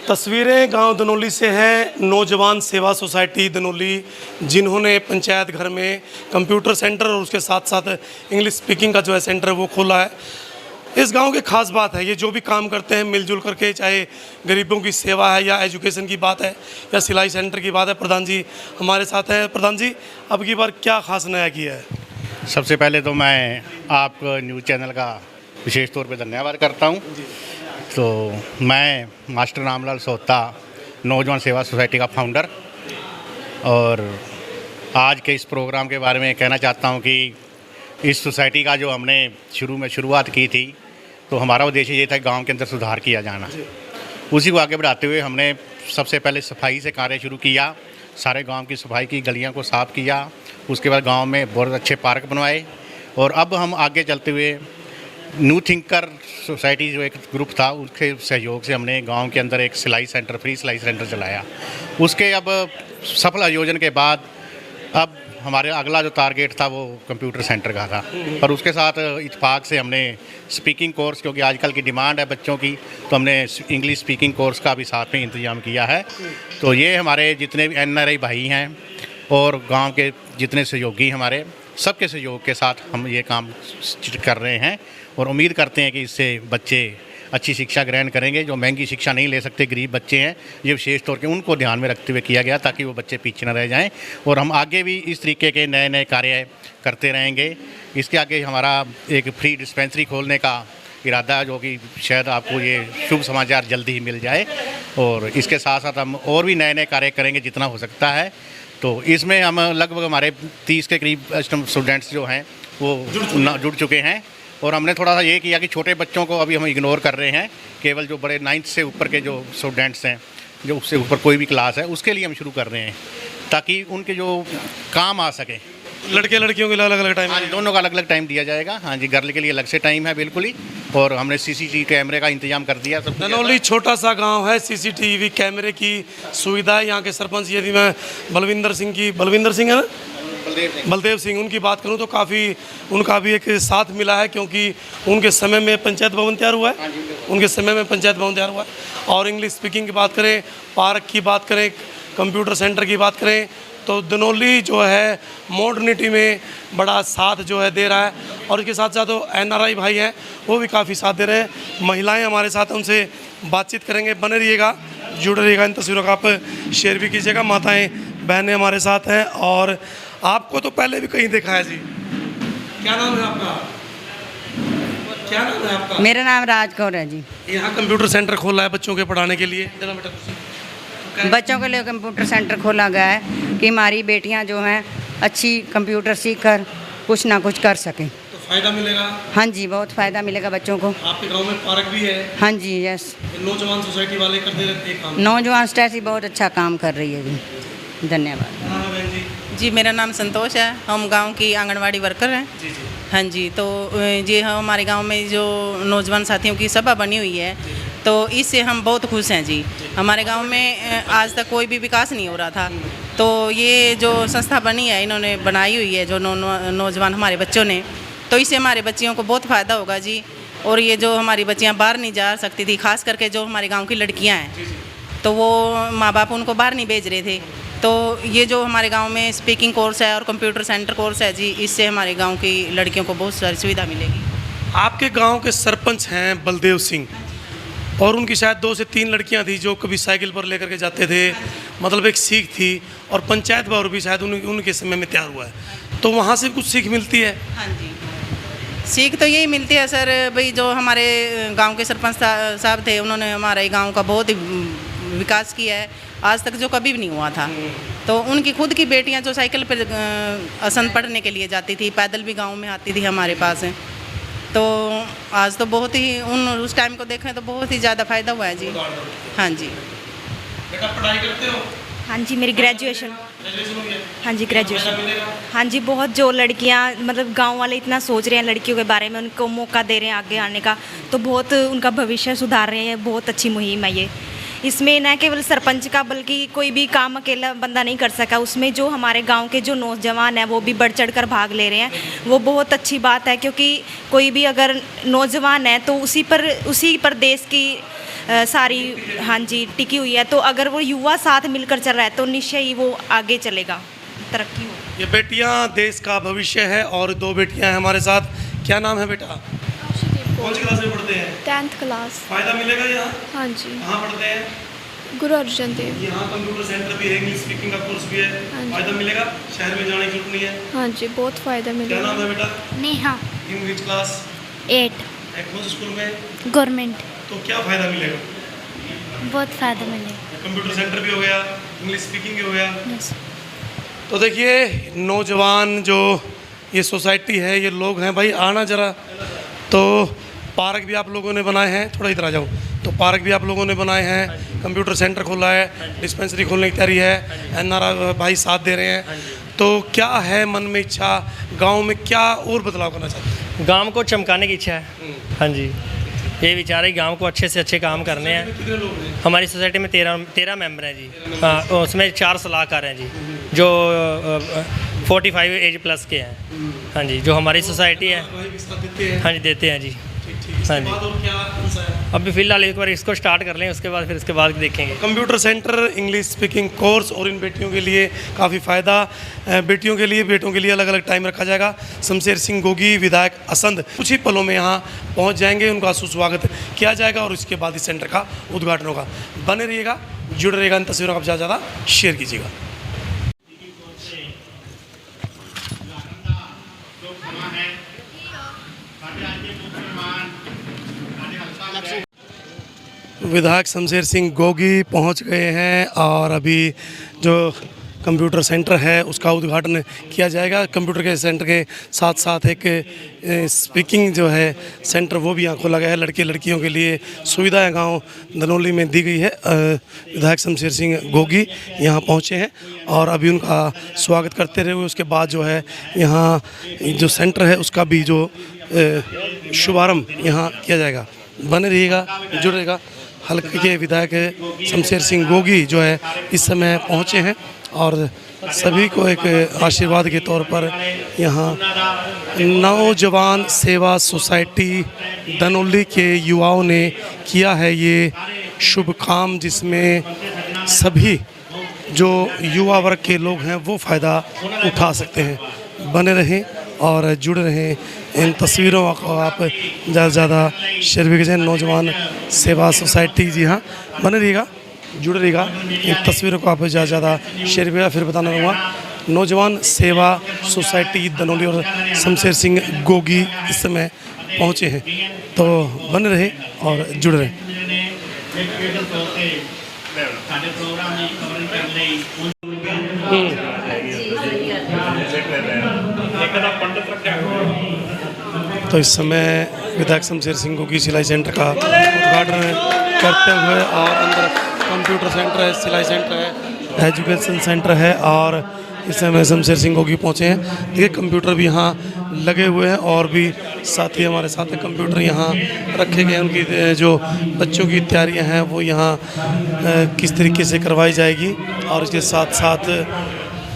तस्वीरें गांव दनोली से हैं। नौजवान सेवा सोसाइटी दनोली, जिन्होंने पंचायत घर में कंप्यूटर सेंटर और उसके साथ साथ इंग्लिश स्पीकिंग का जो है सेंटर वो खोला है। इस गांव की खास बात है, ये जो भी काम करते हैं मिलजुल करके, चाहे गरीबों की सेवा है या एजुकेशन की बात है या सिलाई सेंटर की बात है। प्रधान जी हमारे साथ हैं। प्रधान जी, अब की बार क्या खास नया किया है? सबसे पहले तो मैं आपको न्यूज़ चैनल का विशेष तौर पे धन्यवाद करता हूं। तो मैं मास्टर रामलाल सोहता, नौजवान सेवा सोसाइटी का फाउंडर, और आज के इस प्रोग्राम के बारे में कहना चाहता हूं कि इस सोसाइटी का जो हमने शुरुआत की थी, तो हमारा उद्देश्य ये था कि गांव के अंदर सुधार किया जाना। उसी को आगे बढ़ाते हुए हमने सबसे पहले सफाई से कार्य शुरू किया। सारे गांव की सफाई की, गलियां को साफ़ किया। उसके बाद गांव में बहुत अच्छे पार्क बनवाए, और अब हम आगे चलते हुए न्यू थिंकर सोसाइटी जो एक ग्रुप था, उसके सहयोग से हमने गांव के अंदर एक सिलाई सेंटर, फ्री सिलाई सेंटर चलाया। उसके अब सफल आयोजन के बाद अब हमारे अगला जो टारगेट था वो कंप्यूटर सेंटर का था, और उसके साथ इत्तेफाक से हमने स्पीकिंग कोर्स, क्योंकि आजकल की डिमांड है बच्चों की, तो हमने इंग्लिश स्पीकिंग कोर्स का भी साथ में इंतजाम किया है। तो ये हमारे जितने भी NRI भाई हैं और गांव के जितने सहयोगी हमारे, सबके सहयोग के साथ हम ये काम कर रहे हैं, और उम्मीद करते हैं कि इससे बच्चे अच्छी शिक्षा ग्रहण करेंगे। जो महंगी शिक्षा नहीं ले सकते, गरीब बच्चे हैं, ये विशेष तौर पे उनको ध्यान में रखते हुए किया गया, ताकि वो बच्चे पीछे न रह जाएं। और हम आगे भी इस तरीके के नए नए कार्य करते रहेंगे। इसके आगे हमारा एक फ्री डिस्पेंसरी खोलने का इरादा है, जो कि शायद आपको ये शुभ समाचार जल्दी ही मिल जाए। और इसके साथ साथ हम और भी नए नए कार्य करेंगे जितना हो सकता है। तो इसमें हम लगभग हमारे 30 के करीब स्टूडेंट्स जो हैं वो जुड़ चुके हैं। और हमने थोड़ा सा ये किया कि छोटे बच्चों को अभी हम इग्नोर कर रहे हैं, केवल जो बड़े 9th से ऊपर के जो स्टूडेंट्स हैं, जो उससे ऊपर कोई भी क्लास है, उसके लिए हम शुरू कर रहे हैं, ताकि उनके जो काम आ सके। लड़के लड़कियों के लिए अलग अलग टाइम? हाँ जी, दोनों का अलग अलग टाइम दिया जाएगा। हाँ जी, गर्ल के लिए अलग से टाइम है बिल्कुल ही। और हमने CCTV कैमरे का इंतजाम कर दिया। सब दनोली छोटा सा गांव है, CCTV कैमरे की सुविधा है। यहाँ के सरपंच, यदि मैं बलविंदर सिंह है ना, बलदेव सिंह, उनकी बात करूं तो काफ़ी उनका भी एक साथ मिला है, क्योंकि उनके समय में पंचायत भवन तैयार हुआ है। उनके समय में पंचायत भवन तैयार हुआ है। और इंग्लिश स्पीकिंग की बात करें, पार्क की बात करें, कंप्यूटर सेंटर की बात करें, तो दनोली जो है मॉडर्निटी में बड़ा साथ जो है दे रहा है। और इसके साथ साथ तो NRI भाई हैं, वो भी काफ़ी साथ दे रहे हैं। महिलाएं हमारे साथ हैं, उनसे बातचीत करेंगे। बने रहिएगा, जुड़े रहिएगा। इन तस्वीरों का आप शेयर भी कीजिएगा। माताएं बहनें हमारे साथ हैं, और आपको तो पहले भी कहीं देखा है जी। क्या नाम है आपका? क्या नाम है आपका? मेरा नाम राज कौर है जी। यहाँ कंप्यूटर सेंटर खोला है बच्चों के पढ़ाने के लिए। जरा बेटा, बच्चों के लिए कंप्यूटर सेंटर खोला गया है कि हमारी बेटियां जो हैं अच्छी कंप्यूटर सीख कर कुछ ना कुछ कर सकें। तो फ़ायदा मिलेगा? हाँ जी, बहुत फ़ायदा मिलेगा बच्चों को। आपके गांव में पार्क भी है? हाँ जी, यस। नौजवान सोसाइटी वाले करते रहते हैं काम? नौजवान सोसाइटी बहुत अच्छा काम कर रही है जी। धन्यवाद। हाँ बहन जी। जी, मेरा नाम संतोष है। हम गांव की आंगनवाड़ी वर्कर हैं। जी जी। हाँ जी, तो जी हमारे गांव में जो नौजवान साथियों की सभा बनी हुई है, तो इससे हम बहुत खुश हैं जी। हमारे गांव में आज तक कोई भी विकास नहीं हो रहा था, तो ये जो संस्था बनी है, इन्होंने बनाई हुई है जो नौजवान हमारे बच्चों ने, तो इससे हमारे बच्चियों को बहुत फ़ायदा होगा जी। और ये जो हमारी बच्चियाँ बाहर नहीं जा सकती थी, खास करके जो हमारे गाँव की लड़कियाँ हैं, तो वो माँ बाप उनको बाहर नहीं भेज रहे थे, तो ये जो हमारे गांव में स्पीकिंग कोर्स है और कंप्यूटर सेंटर कोर्स है जी, इससे हमारे गांव की लड़कियों को बहुत सारी सुविधा मिलेगी। आपके गांव के सरपंच हैं बलदेव सिंह, और उनकी शायद 2 से 3 लड़कियां थी जो कभी साइकिल पर लेकर के जाते थे, मतलब एक सीख थी। और पंचायत भवन भी शायद उनके समय में तैयार हुआ है, तो वहाँ से कुछ सीख मिलती है? हाँ जी, सीख तो यही मिलती है सर भाई। जो हमारे गाँव के सरपंच साहब थे, उन्होंने हमारे गाँव का बहुत ही विकास किया है, आज तक जो कभी भी नहीं हुआ था। तो उनकी खुद की बेटियां जो साइकिल पर असंत पढ़ने के लिए जाती थी, पैदल भी गांव में आती थी हमारे पास, तो आज तो बहुत ही उस टाइम को देखें तो बहुत ही ज़्यादा फ़ायदा हुआ है जी। हाँ जी। बेटा पढ़ाई करते हो? हाँ जी, मेरी ग्रेजुएशन हो गया? हाँ जी, ग्रेजुएशन। पैसा मिलेगा? हाँ जी, बहुत जो लड़कियाँ, मतलब गांव वाले इतना सोच रहे हैं लड़कियों के बारे में, उनको मौका दे रहे हैं आगे आने का, तो बहुत उनका भविष्य सुधार रहे हैं। बहुत अच्छी मुहिम है ये। इसमें न केवल सरपंच का बल्कि कोई भी काम अकेला बंदा नहीं कर सका, उसमें जो हमारे गांव के जो नौजवान हैं वो भी बढ़ चढ़ कर भाग ले रहे हैं। वो बहुत अच्छी बात है, क्योंकि कोई भी अगर नौजवान है तो उसी पर देश की सारी हाँ जी टिकी हुई है। तो अगर वो युवा साथ मिलकर चल रहा है तो निश्चय ही वो आगे चलेगा, तरक्की हो। ये बेटियां देश का भविष्य है और 2 बेटियां हैं हमारे साथ। क्या नाम है बेटा? कौन सी क्लास में पढ़ते हैं? 10th class. फायदा मिलेगा यहाँ? हाँ जी। कहाँ पढ़ते हैं? गुरु अर्जन देव। यहाँ कंप्यूटर सेंटर भी है, इंग्लिश स्पीकिंग का कोर्स भी है। हाँ जी। फायदा मिलेगा? शहर में जाने की जरूरत नहीं है। हाँ जी, बहुत फ़ायदा क्या मिलेगा। नाम है बेटा? नेहा। इन विच क्लास? 8 कौन से स्कूल में? गवर्नमेंट। तो क्या फायदा मिलेगा? बहुत फ़ायदा मिलेगा। कंप्यूटर सेंटर भी हो गया, इंग्लिश स्पीकिंग भी हो गया। यस। तो देखिए नौजवान जो ये सोसाइटी है, ये लोग हैं भाई, आना ज़रा। तो पार्क भी आप लोगों ने बनाए हैं, थोड़ा इधर आ जाओ। तो पार्क भी आप लोगों ने बनाए हैं, कंप्यूटर सेंटर खोला है, डिस्पेंसरी खोलने की तैयारी है, एनआरआई भाई साथ दे रहे हैं। तो क्या है मन में इच्छा, गांव में क्या और बदलाव करना चाहते हैं? गांव को चमकाने की इच्छा है। हाँ जी, ये विचार है गांव को अच्छे से अच्छे काम करने हैं। कितने लोग हैं? हमारी सोसाइटी में 13 मेंबर हैं जी। हाँ, उसमें 4 सलाहकार हैं जी, जो 45 एज प्लस के हैं। हाँ जी, जो हमारी सोसाइटी है। भाई भी साथ देते हैं? हाँ जी, देते हैं जी। ठीक। इसके हाँ जी। बाद और क्या कौन-सा है? अभी फ़िलहाल एक बार इसको स्टार्ट कर लें, उसके बाद फिर इसके बाद देखेंगे। Computer centre, English speaking course और इन बेटियों के लिए काफ़ी फ़ायदा। बेटियों के लिए, बेटों के लिए अलग अलग टाइम रखा जाएगा। शमशेर सिंह गोगी विधायक असंध कुछ ही पलों में यहाँ पहुँच जाएंगे, उनका सुस्वागत किया जाएगा और उसके बाद इस सेंटर का उद्घाटन होगा। बने रहिएगा, जुड़े रहिएगा, इन तस्वीरों का ज़्यादा शेयर कीजिएगा। विधायक शमशेर सिंह गोगी पहुंच गए हैं और अभी जो कंप्यूटर सेंटर है उसका उद्घाटन किया जाएगा। कंप्यूटर के सेंटर के साथ साथ एक स्पीकिंग जो है सेंटर वो भी यहाँ खोला गया है। लड़के लड़कियों के लिए सुविधाएं गांव धनौली में दी गई है। विधायक शमशेर सिंह गोगी यहाँ पहुँचे हैं और अभी उनका स्वागत करते रहे। उसके बाद जो है यहाँ जो सेंटर है उसका भी जो शुभारम्भ यहाँ किया जाएगा। बने रहिएगा, जुड़ेगा। हल्के के विधायक शमशेर सिंह गोगी जो है इस समय पहुँचे हैं और सभी को एक आशीर्वाद के तौर पर यहाँ नौजवान सेवा सोसाइटी धनौली के युवाओं ने किया है ये शुभ काम, जिसमें सभी जो युवा वर्ग के लोग हैं वो फ़ायदा उठा सकते हैं। बने रहें और जुड़े रहें। इन तस्वीरों को आप ज़्यादा से ज़्यादा शेयर भी कीजिए। नौजवान सेवा सोसाइटी, जी हाँ, बने रहिएगा, जुड़े रहिएगा। इन तस्वीरों को आप ज़्यादा से ज़्यादा शेयर भी। फिर बताना रहूँगा, नौजवान सेवा सोसाइटी धनौली और शमशेर सिंह गोगी इस समय पहुँचे हैं। तो बने रहे और जुड़े रहें। तो इस समय विधायक शमशेर सिंह गोगी सिलाई सेंटर का उद्घाटन करते हुए और अंदर कंप्यूटर सेंटर है, सिलाई सेंटर है, एजुकेशन सेंटर है और इस समय शमशेर सिंह गोगी पहुँचे हैं। देखिए कंप्यूटर भी यहाँ लगे हुए हैं और भी साथी हमारे साथ हैं। कंप्यूटर यहाँ रखे गए हैं। उनकी जो बच्चों की तैयारियाँ हैं वो यहाँ किस तरीके से करवाई जाएगी और इसके साथ साथ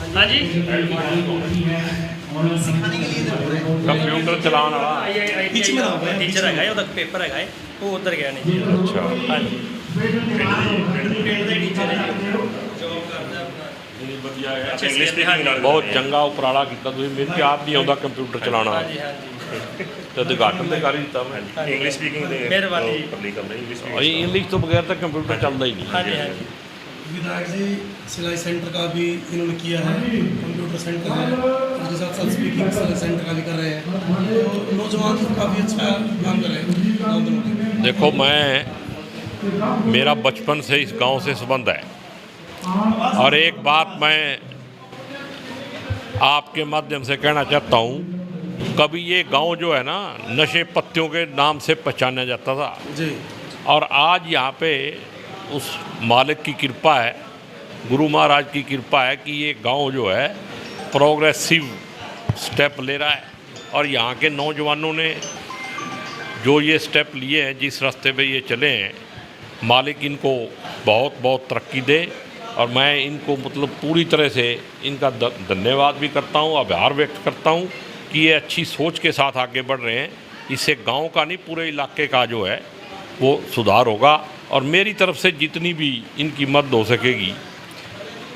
हाँ जी, कंप्यूटर चलाने वाला टीचर है, उधर पेपर है, वो उधर गया नहीं। अच्छा, हाँ जी, इंग्लिश बहुत चंगा उपराला किया तुसीं। मेरे ते आप नहीं आता कंप्यूटर चलाना, तो उद्घाटन तो कर ही दिता मैं। इंग्लिश स्पीकिंग इंग्लिश तो बगैर तो कंप्यूटर चलता ही नहीं। हाँ जी, हाँ जी। विधायक जी सिलाई सेंटर का भी इन्होंने किया है, कंप्यूटर सेंटर है, उसके साथ साथ स्पीकिंग सेंटर का भी कर रहे हैं। तो नौजवान काफ़ी अच्छा काम कर रहे हैं। देखो, मेरा बचपन से इस गांव से संबंध है और एक बात मैं आपके माध्यम से कहना चाहता हूँ। कभी ये गांव जो है ना नशे पत्तियों के नाम से पहचाना जाता था जी, और आज यहाँ पे उस मालिक की कृपा है, गुरु महाराज की कृपा है कि ये गांव जो है प्रोग्रेसिव स्टेप ले रहा है और यहाँ के नौजवानों ने जो ये स्टेप लिए हैं, जिस रास्ते पे ये चले हैं, मालिक इनको बहुत बहुत तरक्की दे और मैं इनको मतलब पूरी तरह से इनका धन्यवाद भी करता हूँ, आभार व्यक्त करता हूँ कि ये अच्छी सोच के साथ आगे बढ़ रहे हैं। इससे गांव का नहीं पूरे इलाके का जो है वो सुधार होगा और मेरी तरफ से जितनी भी इनकी मदद हो सकेगी।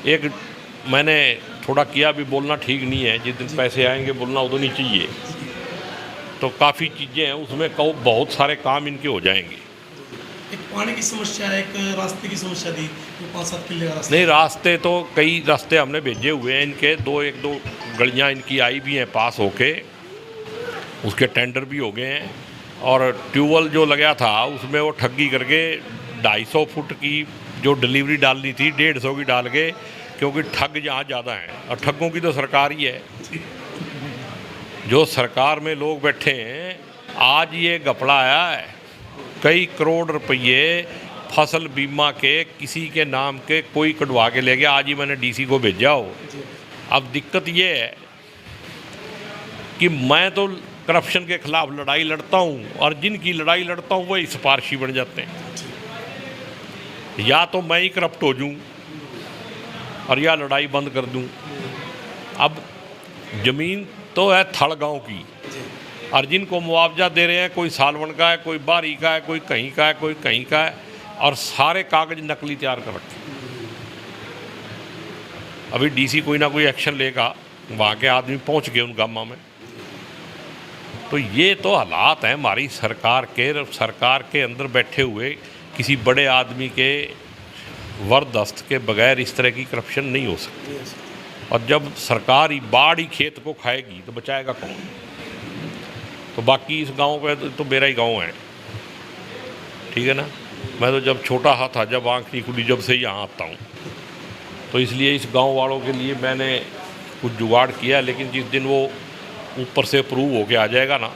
एक मैंने थोड़ा किया भी, बोलना ठीक नहीं है, जिस दिन पैसे आएंगे बोलना उधर नहीं चाहिए, तो काफ़ी चीज़ें हैं उसमें बहुत सारे काम इनके हो जाएंगे। एक पानी की समस्या है, एक रास्ते की समस्या थी, तो 5-7 किले का रास्ता। नहीं, रास्ते तो कई रास्ते हमने भेजे हुए हैं इनके, एक दो गलियां इनकी आई भी हैं पास होके, उसके टेंडर भी हो गए हैं। और ट्यूबवेल जो लगा था उसमें वो ठगी करके 250 फुट की जो डिलीवरी डालनी थी 150 की डाल के, क्योंकि ठग यहाँ ज़्यादा हैं और ठगों की तो सरकार ही है। जो सरकार में लोग बैठे हैं, आज ये घपला आया है, कई करोड़ रुपये फसल बीमा के किसी के नाम के कोई कटवा के ले गया। आज ही मैंने डीसी को भेजा हो। अब दिक्कत ये है कि मैं तो करप्शन के खिलाफ लड़ाई लड़ता हूँ और जिनकी लड़ाई लड़ता हूँ वही सिफारशी बन जाते हैं। या तो मैं ही करप्ट हो जाऊँ और या लड़ाई बंद कर दूँ। अब ज़मीन तो है थड़ गाँव की और जिनको मुआवजा दे रहे हैं, कोई सालवन का है, कोई बारी का है, कोई कहीं का है, कोई कहीं का है, और सारे कागज नकली तैयार कर रखे। अभी डीसी कोई ना कोई एक्शन लेगा, वहाँ के आदमी पहुँच गए उन गामा में। तो ये तो हालात हैं हमारी सरकार के अंदर बैठे हुए किसी बड़े आदमी के वरदस्त के बगैर इस तरह की करप्शन नहीं हो सकती। और जब सरकार ही बाढ़ ही खेत को खाएगी तो बचाएगा कौन? तो बाकी इस गांव पे तो मेरा ही गांव है, ठीक है ना। मैं तो जब छोटा था, जब आँख नहीं खुली, जब से यहाँ आता हूँ, तो इसलिए इस गांव वालों के लिए मैंने कुछ जुगाड़ किया। लेकिन जिस दिन वो ऊपर से अप्रूव होके आ जाएगा ना,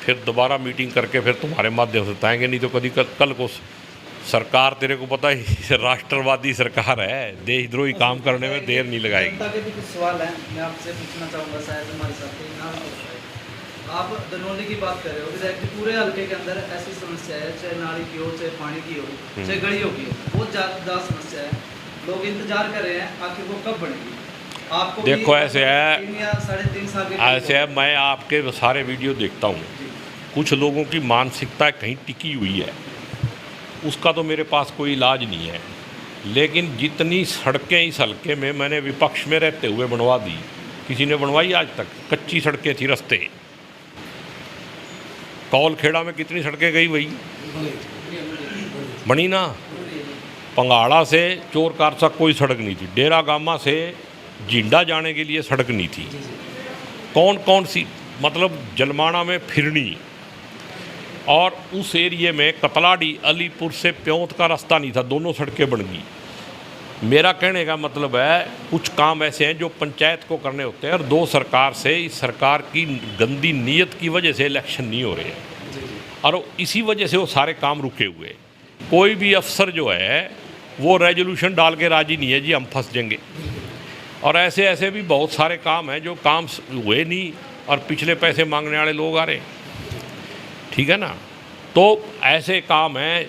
फिर दोबारा मीटिंग करके फिर तुम्हारे माध्यम से बताएंगे। नहीं तो कभी कल को सरकार, तेरे को पता ही राष्ट्रवादी सरकार है, देशद्रोही काम करने में देर नहीं लगाएगी। कुछ सवाल है मैं आपसे पूछना चाहूँगा, शायद हमारे साथ आप दनौली की बात कर रहे हो, एग्जैक्टली पूरे हल्के के अंदर ऐसी समस्या है, चाहे नाली की हो, चाहे पानी की हो, चाहे गलियों की हो, बहुत ज़्यादा समस्या है। लोग इंतजार कर रहे हैं आखिर वो कब बनेगी। आपको देखो ऐसे है, 3 या 3.5 साल ऐसे है, मैं आपके सारे वीडियो देखता हूँ। कुछ लोगों की मानसिकता कहीं टिकी हुई है, उसका तो मेरे पास कोई इलाज नहीं है। लेकिन जितनी सड़कें इस हल्के में मैंने विपक्ष में रहते हुए बनवा दी, किसी ने बनवाई आज तक? कच्ची सड़कें थी, रास्ते। कौलखेड़ा में कितनी सड़कें गई वही बनी ना। पंगाड़ा से चोरकार तक कोई सड़क नहीं थी। डेरा गामा से जिंडा जाने के लिए सड़क नहीं थी। कौन कौन सी, मतलब जलमाना में फिरनी, और उस एरिए में कतलाडी अलीपुर से प्योंत का रास्ता नहीं था, दोनों सड़कें बन गई। मेरा कहने का मतलब है कुछ काम ऐसे हैं जो पंचायत को करने होते हैं, और दो सरकार से, इस सरकार की गंदी नीयत की वजह से इलेक्शन नहीं हो रहे हैं और इसी वजह से वो सारे काम रुके हुए। कोई भी अफसर जो है वो रेजोल्यूशन डाल के राजी नहीं है जी हम फंस जाएंगे। और ऐसे ऐसे भी बहुत सारे काम हैं जो काम हुए नहीं और पिछले पैसे मांगने वाले लोग आ रहे, ठीक है ना। तो ऐसे काम हैं।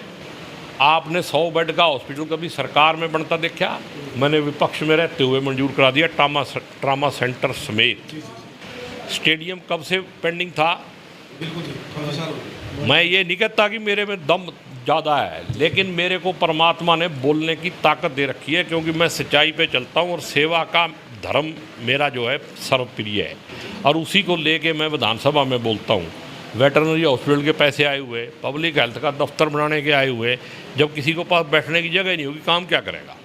आपने 100 बेड का हॉस्पिटल कभी सरकार में बनता देखा? मैंने विपक्ष में रहते हुए मंजूर करा दिया, ट्रामा सेंटर समेत। स्टेडियम कब से पेंडिंग था? मैं ये नहीं कहता कि मेरे में दम ज़्यादा है, लेकिन मेरे को परमात्मा ने बोलने की ताकत दे रखी है, क्योंकि मैं सच्चाई पे चलता हूँ और सेवा का धर्म मेरा जो है सर्वप्रिय है, और उसी को लेके मैं विधानसभा में बोलता हूँ। वेटरनरी हॉस्पिटल के पैसे आए हुए, पब्लिक हेल्थ का दफ्तर बनाने के आए हुए, जब किसी को पास बैठने की जगह नहीं होगी काम क्या करेगा?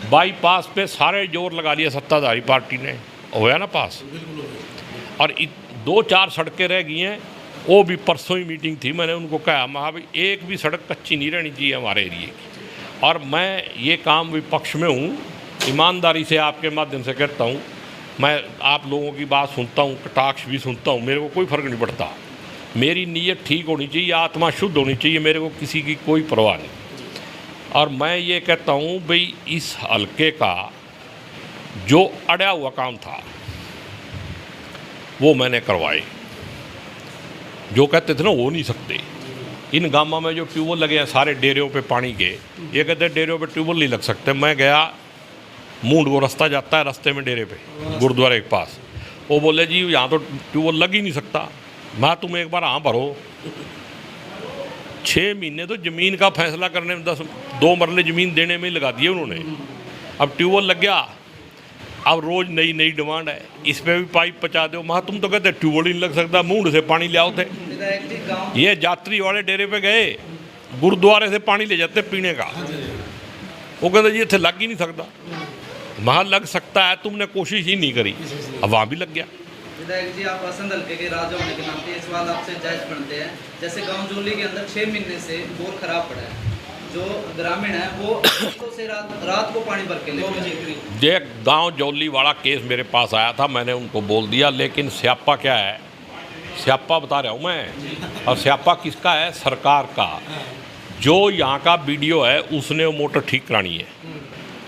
बाईपास पे सारे जोर लगा लिया सत्ताधारी पार्टी ने, होया ना पास। और 2-4 सड़कें रह गई हैं, वो भी परसों ही मीटिंग थी, मैंने उनको कहा मैं भाई एक भी सड़क कच्ची नहीं रहनी चाहिए हमारे एरिए की। और मैं ये काम विपक्ष में हूँ, ईमानदारी से आपके माध्यम से कहता हूँ। मैं आप लोगों की बात सुनता हूँ, कटाक्ष भी सुनता हूँ, मेरे को कोई फ़र्क नहीं पड़ता। मेरी नीयत ठीक होनी चाहिए, आत्मा शुद्ध होनी चाहिए, मेरे को किसी की कोई परवाह नहीं। और मैं ये कहता हूँ भाई इस हल्के का जो अड़ा हुआ काम था वो मैंने करवाए। जो कहते थे ना हो नहीं सकते, इन गाँव में जो ट्यूबवेल लगे हैं सारे डेरियों पे पानी के, ये कहते हैं डेरियों पे ट्यूबवेल नहीं लग सकते। मैं गया मूंड, वो रास्ता जाता है, रास्ते में डेरे पे गुरुद्वारे के पास, वो बोले जी यहाँ तो ट्यूबवेल लग ही नहीं सकता। मैं तुम एक बार हाँ भरो। 6 महीने तो ज़मीन का फैसला करने में 2 मरले ज़मीन देने में ही लगा दिए उन्होंने। अब ट्यूबवेल लग गया, अब रोज़ नई नई डिमांड है, इस पर भी पाइप पहुँचा दो। मैं तुम तो कहते ट्यूबवेल ही नहीं लग सकता, मूंड से पानी ले आओ थे। विधायक जी गाँव ये यात्री वाले डेरे पे गए, गुरुद्वारे से पानी ले जाते पीने का, वो कहते जी इतने लग ही नहीं सकता। वहाँ लग सकता है, तुमने कोशिश ही नहीं करी, अब वहाँ भी लग गया। विधायक जी, आप असंध हल्के के राजा होने के नाते ये सवाल आपसे जायज़ बनते हैं। जैसे गांव जोली के अंदर 6 महीने से बोर खराब पड़ा है, जो ग्रामीण है वो तो से रात को पानी भर के ले। ये गांव जौली वाला केस मेरे पास आया था, मैंने उनको बोल दिया, लेकिन स्यापा क्या है, स्यापा बता रहा हूँ मैं। और स्यापा किसका है? सरकार का। जो यहाँ का बीडीओ है उसने वो मोटर ठीक करानी है,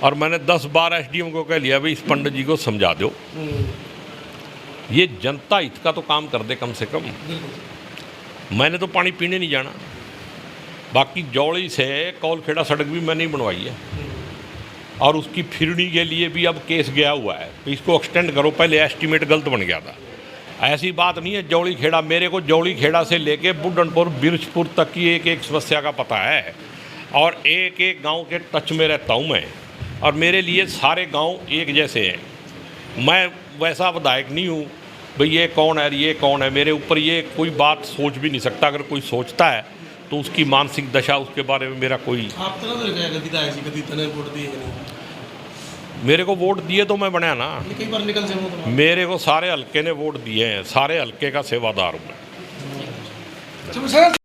और मैंने 10 बार एसडीएम को कह लिया भाई इस पंडित जी को समझा दो, ये जनता हित का तो काम कर दे कम से कम। मैंने तो पानी पीने नहीं जाना। बाकी जौली से कौलखेड़ा सड़क भी मैंने ही बनवाई है, और उसकी फिरनी के लिए भी अब केस गया हुआ है, तो इसको एक्सटेंड करो। पहले एस्टीमेट गलत बन गया था। ऐसी बात नहीं है जौली खेड़ा, मेरे को जौली खेड़ा से लेके बुढ़नपुर बिरजपुर तक की एक एक समस्या का पता है, और एक एक गांव के टच में रहता हूं मैं, और मेरे लिए सारे गांव एक जैसे हैं। मैं वैसा विधायक नहीं हूँ भाई ये कौन है ये कौन है, मेरे ऊपर ये कोई बात सोच भी नहीं सकता। अगर कोई सोचता है तो उसकी मानसिक दशा, उसके बारे में मेरा कोई। आप तो विधायक जी कभी तने वोट दिए नहीं? मेरे को वोट दिए तो मैं बनया ना, कई बार निकल से वो मेरे को सारे हल्के ने वोट दिए हैं, सारे हल्के का सेवादार हूँ मैं।